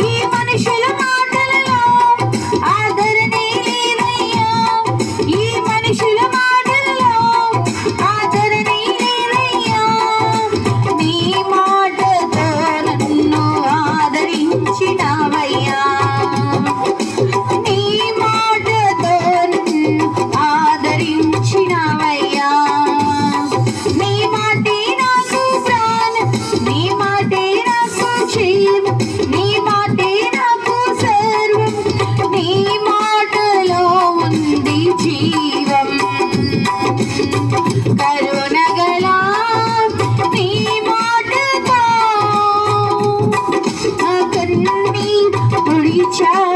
ఈ మనుషుల మాటలలో ఆదరణే లేదయ్యా, ఈ మనుషుల మాటలలో ఆదరణే లేదయ్యా. నీ మాటతో నన్ను ఆదరించినావయ్యా, నీ మాటతో నన్ను ఆదరించినావయ్యా. నీ మాటే నాకు ప్రాణం, నీ మాటే నాకు జీవం, నీ మాటే నాకు సర్వం, నీ మాటలో ఉంది జీవం. కరుణగల నీ మాటతో నా కన్నీరు తుడిచావు.